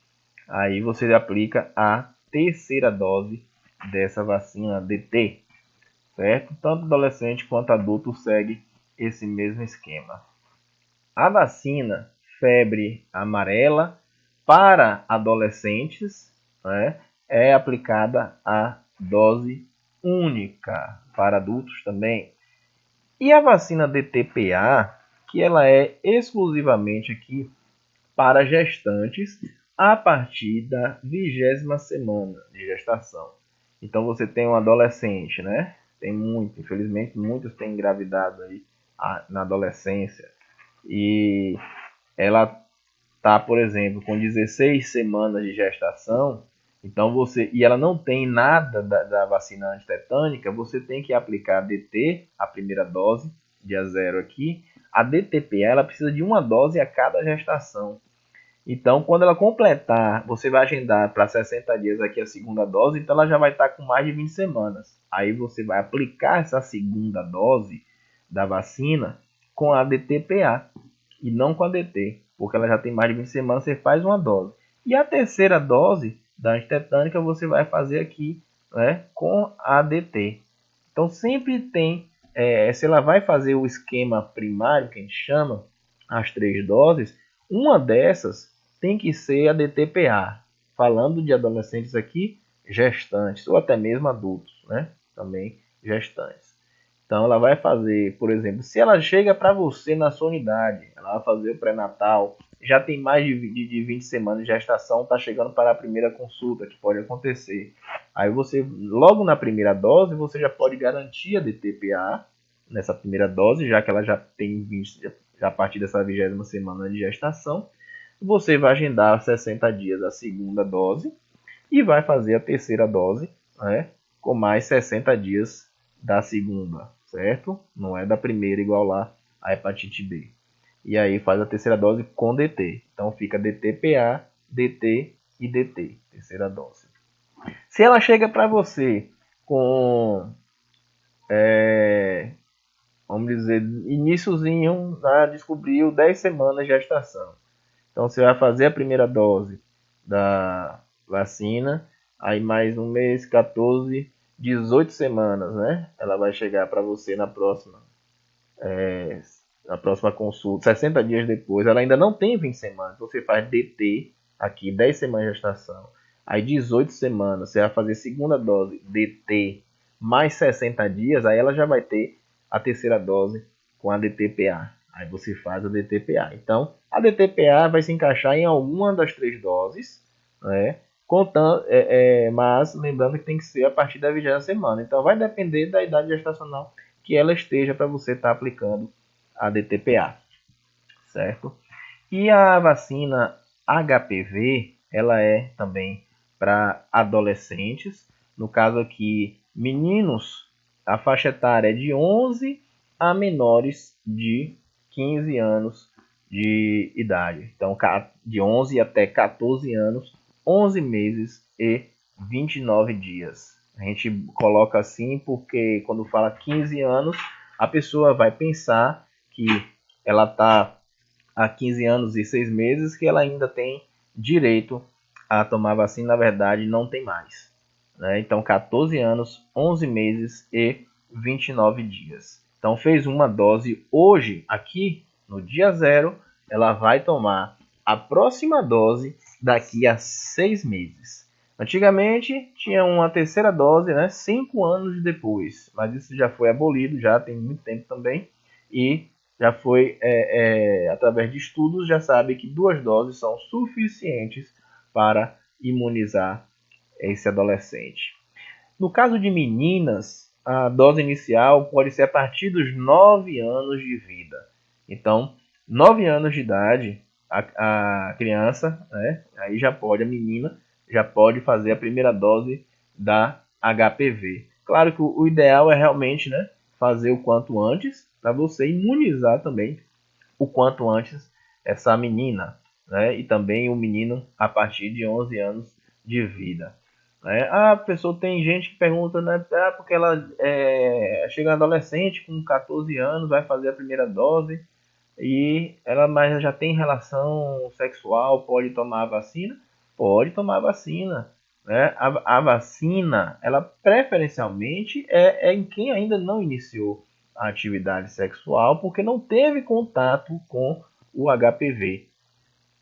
Aí você aplica a terceira dose dessa vacina DT, certo? Tanto adolescente quanto adulto segue esse mesmo esquema. A vacina febre amarela para adolescentes, né, é aplicada a dose única, para adultos também. E a vacina DTPA, que ela é exclusivamente aqui para gestantes a partir da 20ª semana de gestação. Então você tem um adolescente, né? Tem muito, infelizmente muitos têm engravidado aí na adolescência, e ela tá, por exemplo, com 16 semanas de gestação. Então e ela não tem nada da vacina antitetânica, você tem que aplicar a DT, a primeira dose, dia 0 aqui. A DTP, ela precisa de uma dose a cada gestação. Então, quando ela completar, você vai agendar para 60 dias aqui a segunda dose, então ela já vai estar com mais de 20 semanas. Aí você vai aplicar essa segunda dose da vacina com a DTPA e não com a DT, porque ela já tem mais de 20 semanas, você faz uma dose. E a terceira dose da antitetânica você vai fazer aqui, né, com a DT. Então sempre tem, se ela vai fazer o esquema primário, que a gente chama, as 3 doses, uma dessas tem que ser a DTPA. Falando de adolescentes aqui, gestantes, ou até mesmo adultos, né, também gestantes. Então ela vai fazer, por exemplo, se ela chega para você na sua unidade, ela vai fazer o pré-natal, já tem mais de 20 semanas de gestação, está chegando para a primeira consulta, que pode acontecer. Aí você, logo na primeira dose, você já pode garantir a DTPA nessa primeira dose, já que ela já tem 20, já a partir dessa 20ª semana de gestação. Você vai agendar 60 dias a segunda dose e vai fazer a terceira dose, né, com mais 60 dias da segunda, certo? Não é da primeira igual lá a hepatite B. e aí faz a terceira dose com DT. Então fica DTPA, DT e DT, terceira dose. Se ela chega para você com, vamos dizer, iníciozinho, descobriu 10 semanas de gestação. Então você vai fazer a primeira dose da vacina, aí mais um mês, 14, 18 semanas, né? Ela vai chegar para você na próxima consulta, 60 dias depois. Ela ainda não tem 20 semanas. Você faz DT aqui, 10 semanas de gestação. Aí 18 semanas, você vai fazer segunda dose DT mais 60 dias, aí ela já vai ter a terceira dose com a DTPA. Aí você faz a DTPA. Então, a DTPA vai se encaixar em alguma das 3 doses, né? Contando, mas lembrando que tem que ser a partir da 20ª semana. Então, vai depender da idade gestacional que ela esteja para você estar aplicando a DTPA, certo? E a vacina HPV, ela é também para adolescentes. No caso aqui, meninos, a faixa etária é de 11 a menores de 15 anos de idade. Então, de 11 até 14 anos, 11 meses e 29 dias. A gente coloca assim porque quando fala 15 anos, a pessoa vai pensar que ela está há 15 anos e 6 meses, que ela ainda tem direito a tomar vacina. Na verdade, não tem mais, né? Então, 14 anos, 11 meses e 29 dias. Então, fez uma dose hoje, aqui, no dia 0, ela vai tomar a próxima dose daqui a 6 meses. Antigamente, tinha uma terceira dose, né, 5 anos depois, mas isso já foi abolido, já tem muito tempo também, e já foi, através de estudos, já sabe que 2 doses são suficientes para imunizar esse adolescente. No caso de meninas, a dose inicial pode ser a partir dos 9 anos de vida. Então, 9 anos de idade, a criança, né, aí já pode, a menina, já pode fazer a primeira dose da HPV. Claro que o ideal é realmente, né, fazer o quanto antes, para você imunizar também o quanto antes essa menina, né, e também o menino a partir de 11 anos de vida. A pessoa, tem gente que pergunta, né, porque ela chega adolescente com 14 anos, vai fazer a primeira dose e ela mas já tem relação sexual, pode tomar a vacina? Pode tomar a vacina, né? A vacina, ela preferencialmente é em quem ainda não iniciou a atividade sexual, porque não teve contato com o HPV.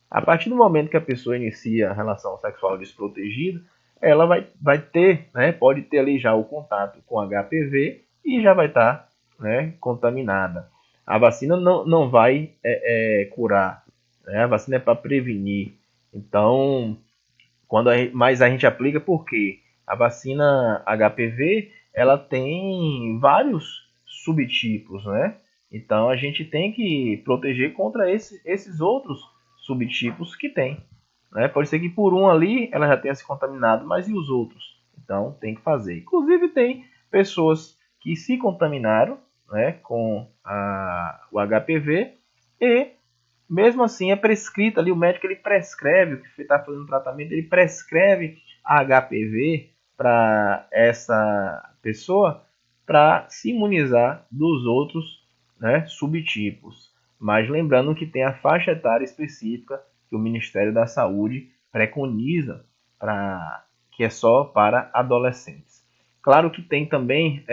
A partir do momento que a pessoa inicia a relação sexual desprotegida, ela vai ter, né, pode ter ali já o contato com HPV e já vai estar, né, contaminada. A vacina não vai curar, né? A vacina é para prevenir. Então, mas a gente aplica porque a vacina HPV ela tem vários subtipos, né? Então a gente tem que proteger contra esses outros subtipos que tem, né? Pode ser que por um ali ela já tenha se contaminado, mas e os outros? Então tem que fazer. Inclusive tem pessoas que se contaminaram, né, com o HPV e mesmo assim é prescrito ali, o médico ele prescreve, o que está fazendo tratamento, ele prescreve a HPV para essa pessoa para se imunizar dos outros, né, subtipos. Mas lembrando que tem a faixa etária específica que o Ministério da Saúde preconiza, que é só para adolescentes. Claro que tem também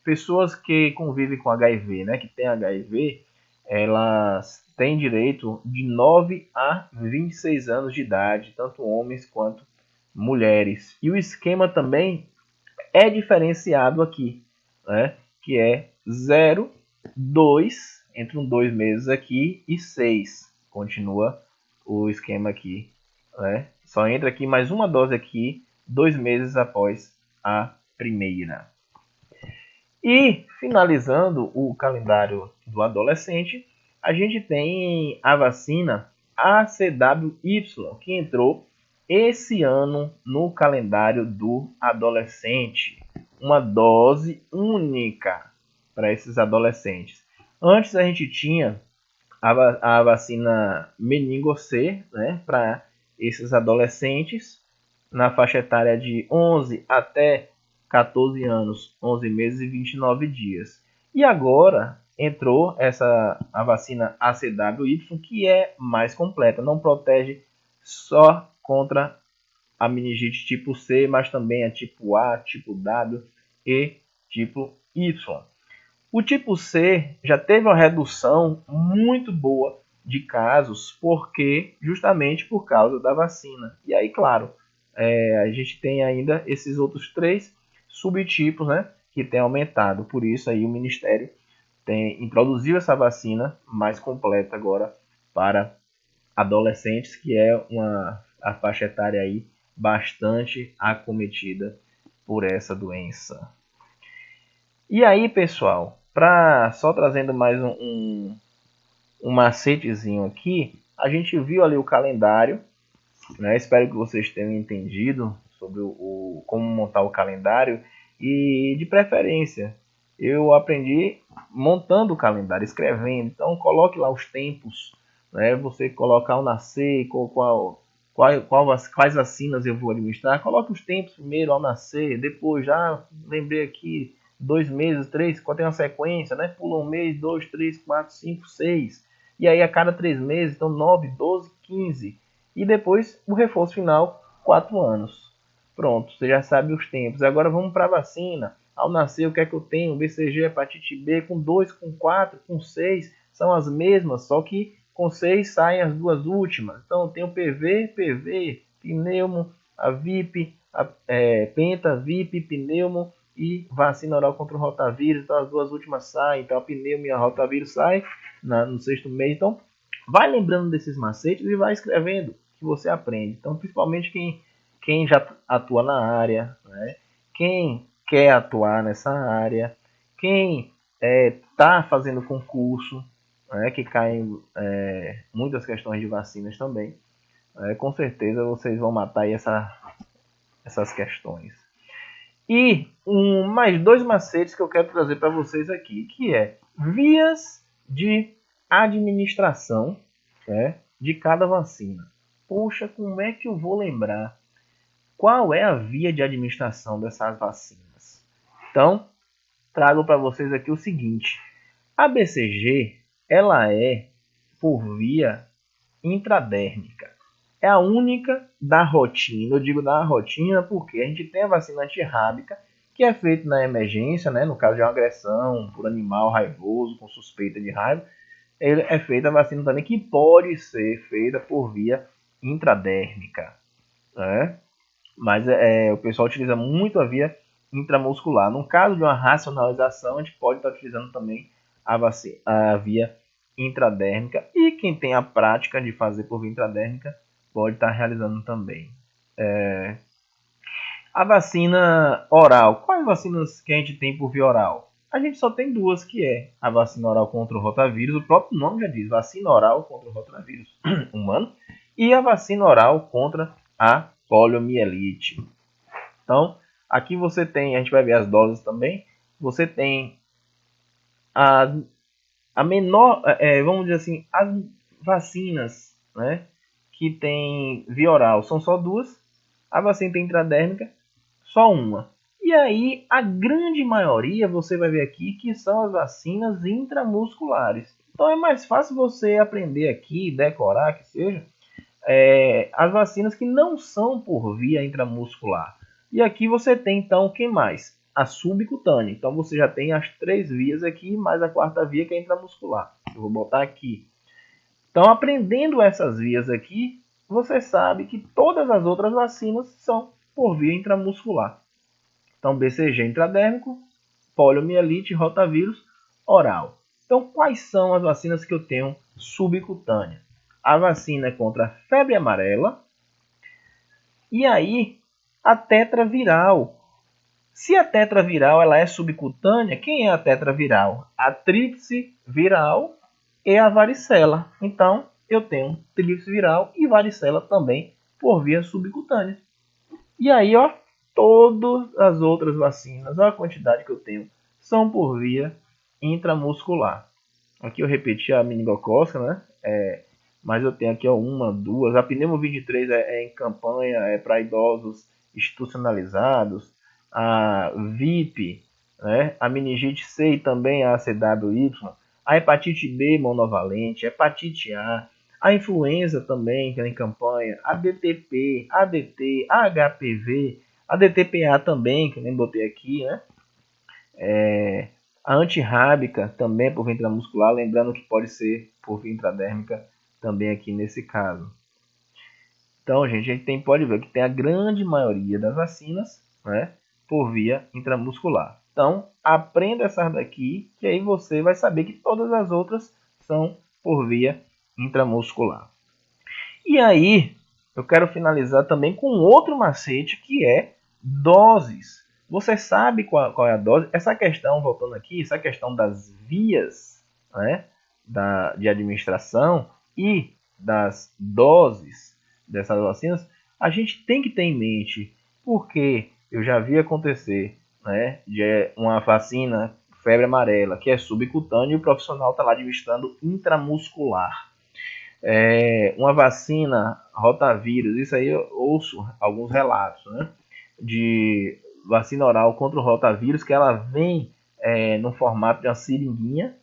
pessoas que convivem com HIV, né, que tem HIV, elas têm direito de 9 a 26 anos de idade, tanto homens quanto mulheres. E o esquema também é diferenciado aqui, né? Que é 0, 2, entre 2 meses aqui, e 6. Continua o esquema aqui, né? Só entra aqui mais uma dose aqui, 2 meses após a primeira. E, finalizando o calendário do adolescente, a gente tem a vacina ACWY, que entrou esse ano no calendário do adolescente. Uma dose única para esses adolescentes. Antes a gente tinha a vacina meningo C, né, para esses adolescentes na faixa etária de 11 até 14 anos, 11 meses e 29 dias. E agora entrou a vacina ACWY, que é mais completa, não protege só contra a meningite tipo C, mas também a tipo A, tipo W e tipo Y. O tipo C já teve uma redução muito boa de casos, porque justamente por causa da vacina. E aí, claro, a gente tem ainda esses outros 3 subtipos, né, que tem aumentado. Por isso aí o Ministério introduziu essa vacina mais completa agora para adolescentes, que é a faixa etária aí bastante acometida por essa doença. E aí, pessoal, só trazendo mais um macetezinho aqui, a gente viu ali o calendário, né? Espero que vocês tenham entendido sobre como montar o calendário e, de preferência, eu aprendi montando o calendário, escrevendo. Então, coloque lá os tempos, né? Você colocar o nascer, quais vacinas eu vou administrar. Coloque os tempos primeiro ao nascer, depois já lembrei aqui 2 meses, 3, quando tem uma sequência, né? Pula 1 mês, 2, 3, 4, 5, 6. E aí a cada 3 meses, então 9, 12, 15. E depois o reforço final, 4 anos. Pronto, você já sabe os tempos. Agora vamos para a vacina. Ao nascer, o que é que eu tenho? BCG, hepatite B, com 2, com 4, com 6, são as mesmas, só que com 6 saem as 2 últimas. Então eu tenho PV, pneumo, a VIP, penta, VIP, pneumo e vacina oral contra o rotavírus. Então as 2 últimas saem. Então a pneumo e a rotavírus saem no 6º mês. Então vai lembrando desses macetes e vai escrevendo, que você aprende. Então, principalmente quem já atua na área, né? Quem quer atuar nessa área, quem está fazendo concurso, né? Que caem muitas questões de vacinas também. Com certeza vocês vão matar aí essas questões. E mais 2 macetes que eu quero trazer para vocês aqui, que é vias de administração, né, de cada vacina. Poxa, como é que eu vou lembrar qual é a via de administração dessas vacinas? Então, trago para vocês aqui o seguinte. A BCG, ela é por via intradérmica. É a única da rotina. Eu digo da rotina porque a gente tem a vacina antirrábica, que é feita na emergência, né, no caso de uma agressão por animal raivoso, com suspeita de raiva. É feita a vacina também, que pode ser feita por via intradérmica, né? Mas o pessoal utiliza muito a via intramuscular. No caso de uma racionalização, a gente pode estar utilizando também a via intradérmica. E quem tem a prática de fazer por via intradérmica pode estar realizando também. A vacina oral. Quais vacinas que a gente tem por via oral? A gente só tem 2, que é a vacina oral contra o rotavírus. O próprio nome já diz, vacina oral contra o rotavírus humano. E a vacina oral contra a poliomielite. Então, aqui você tem, a gente vai ver as doses também. Você tem a menor, vamos dizer assim, as vacinas, né, que tem via oral são só 2. A vacina intradérmica, só 1. E aí, a grande maioria, você vai ver aqui, que são as vacinas intramusculares. Então, é mais fácil você aprender aqui, decorar, que seja, as vacinas que não são por via intramuscular. E aqui você tem, então, quem mais? A subcutânea. Então, você já tem as 3 vias aqui, mais a 4ª via, que é intramuscular. Eu vou botar aqui. Então, aprendendo essas vias aqui, você sabe que todas as outras vacinas são por via intramuscular. Então, BCG intradérmico, poliomielite, rotavírus, oral. Então, quais são as vacinas que eu tenho subcutânea? A vacina é contra a febre amarela e aí a tetraviral. Se a tetraviral ela é subcutânea, quem é a tetraviral? A tríplice viral e a varicela. Então, eu tenho tríplice viral e varicela também por via subcutânea. E aí, ó, todas as outras vacinas, olha a quantidade que eu tenho, são por via intramuscular. Aqui eu repeti a meningocócica, né? Mas eu tenho aqui ó, uma, duas. A pneumo 23 é em campanha, é para idosos institucionalizados. A VIP, né? A meningite C e também a CWY. A hepatite B monovalente, hepatite A influenza também, que é em campanha, a DTP, ADT, a HPV, a DTPA também, que eu nem botei aqui, né? A antirrábica também por via intramuscular, lembrando que pode ser por via intradérmica também aqui nesse caso. Então, gente, a gente pode ver que tem a grande maioria das vacinas, né, por via intramuscular. Então, aprenda essas daqui, que aí você vai saber que todas as outras são por via intramuscular. E aí, eu quero finalizar também com outro macete, que é doses. Você sabe qual é a dose? Essa questão, voltando aqui, essa questão das vias, né, de administração e das doses dessas vacinas, a gente tem que ter em mente, porque eu já vi acontecer, né, de uma vacina febre amarela, que é subcutânea, e o profissional está lá administrando intramuscular. Uma vacina rotavírus, isso aí eu ouço alguns relatos, né, de vacina oral contra o rotavírus, que ela vem no formato de uma seringuinha,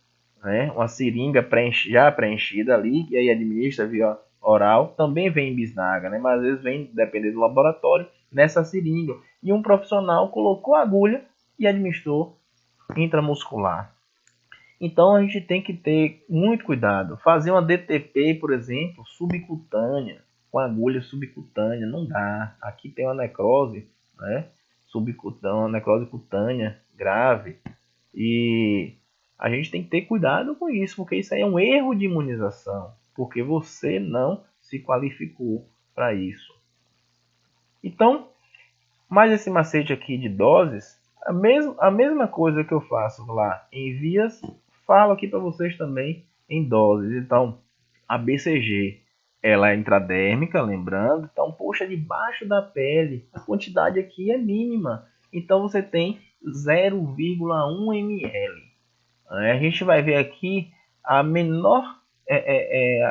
né, uma seringa já preenchida ali, e aí administra via oral, também vem em bisnaga, né, mas às vezes vem, dependendo do laboratório, nessa seringa. E um profissional colocou a agulha e administrou intramuscular. Então a gente tem que ter muito cuidado. Fazer uma DTP, por exemplo, subcutânea, com agulha subcutânea, não dá. Aqui tem uma necrose, né? Subcutânea, uma necrose cutânea grave. E a gente tem que ter cuidado com isso, porque isso aí é um erro de imunização, porque você não se qualificou para isso. Então, mais esse macete aqui de doses, a mesma coisa que eu faço lá em vias, falo aqui para vocês também em doses. Então, a BCG, ela é intradérmica, lembrando. Então, puxa debaixo da pele. A quantidade aqui é mínima. Então, você tem 0,1 ml. A gente vai ver aqui a menor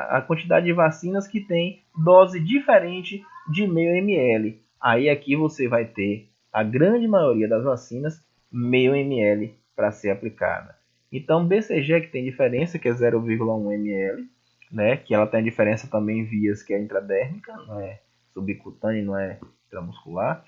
a quantidade de vacinas que tem dose diferente de meio ml. Aí aqui você vai ter a grande maioria das vacinas meio ml para ser aplicada. Então BCG é que tem diferença, que é 0,1 ml, né? Que ela tem diferença também em vias, que é intradérmica, não é subcutânea, não é intramuscular.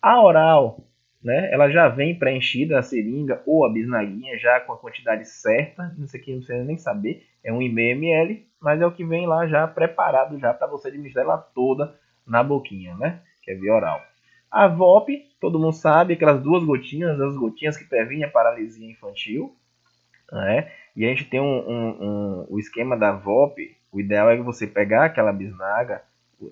A oral, né, ela já vem preenchida, a seringa ou a bisnaguinha, já com a quantidade certa. Isso aqui não precisa nem saber, é 1,5 ml, mas é o que vem lá já preparado já para você administrar ela toda na boquinha, né, que é via oral. A VOP, todo mundo sabe, aquelas duas gotinhas, as gotinhas que previnem a paralisia infantil, né? E a gente tem o esquema da VOP, o ideal é que você pegar aquela bisnaga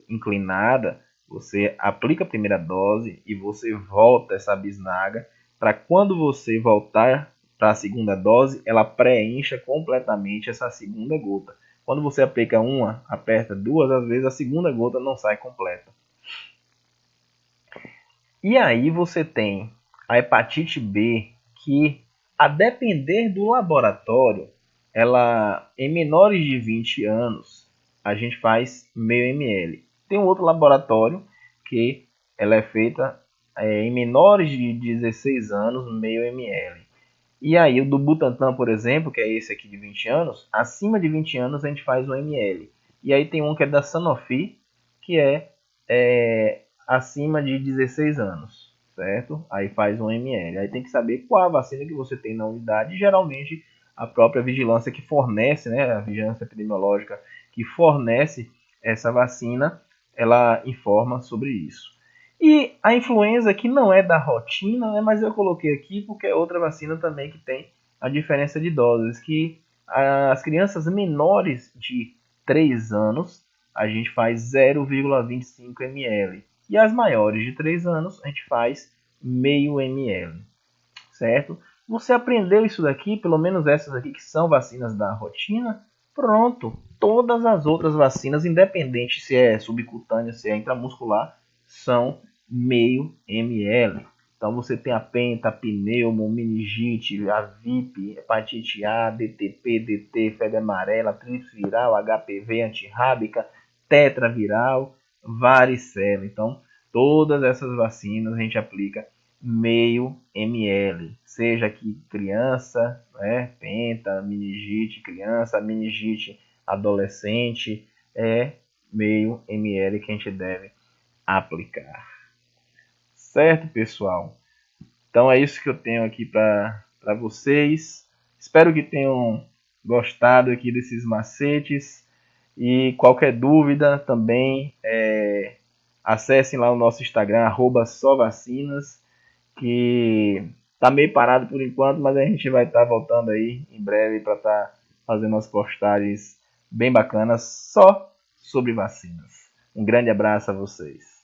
inclinada, você aplica a primeira dose e você volta essa bisnaga para quando você voltar para a segunda dose, ela preencha completamente essa segunda gota. Quando você aplica uma, aperta duas, às vezes a segunda gota não sai completa. E aí você tem a hepatite B, que a depender do laboratório, ela em menores de 20 anos, a gente faz meio ml. Tem um outro laboratório que ela é feita em menores de 16 anos, meio ml. E aí o do Butantan, por exemplo, que é esse aqui de 20 anos, acima de 20 anos a gente faz 1 ml. E aí tem um que é da Sanofi, que é acima de 16 anos, certo? Aí faz 1 ml. Aí tem que saber qual a vacina que você tem na unidade. Geralmente a própria vigilância que fornece, né, a vigilância epidemiológica que fornece essa vacina, ela informa sobre isso. E a influenza, que não é da rotina, né, mas eu coloquei aqui porque é outra vacina também que tem a diferença de doses, que as crianças menores de 3 anos, a gente faz 0,25 ml. E as maiores de 3 anos, a gente faz meio ml, certo? Você aprendeu isso daqui, pelo menos essas aqui que são vacinas da rotina, pronto. Todas as outras vacinas, independente se é subcutânea, se é intramuscular, são meio ml. Então você tem a penta, pneumo, meningite, a VIP, hepatite A, DTP, DT, febre amarela, tríplice viral, HPV, antirrábica, tetraviral, varicela. Então, todas essas vacinas a gente aplica meio ml, seja aqui criança, né, penta, meningite criança, meningite adolescente, é meio ml que a gente deve aplicar. Certo, pessoal? Então é isso que eu tenho aqui para vocês. Espero que tenham gostado aqui desses macetes. E qualquer dúvida também, acessem lá o nosso Instagram, @sovacinas, que tá meio parado por enquanto, mas a gente vai estar voltando aí em breve para estar fazendo umas postagens bem bacanas só sobre vacinas. Um grande abraço a vocês.